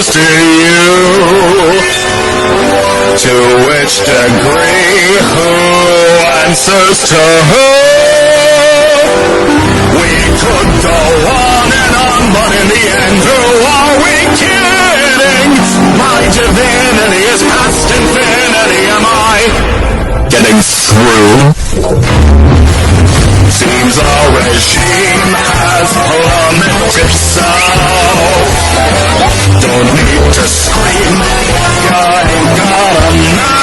who's to you? To which degree? Who answers to who? We could go on and on, but in the end, who are we kidding? My divinity is past infinity. Am I getting through? Seems our regime has plummeted so. Don't need to scream, you ain't gotta know.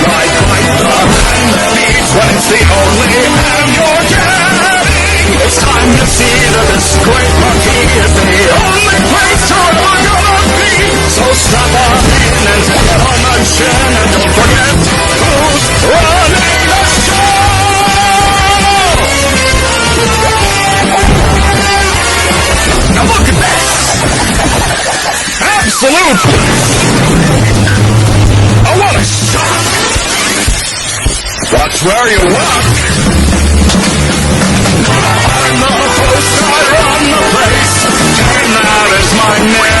Like the hand that feeds when it's the only hand you're getting. It's time to see that this great monkey is the only place you're ever gonna be. So strap on in and take it on the chin, and don't forget who's running the show. Now look at this! Absolute! Oh, what a shot! Watch where you walk! I'm the host, I run the place, and that is my name.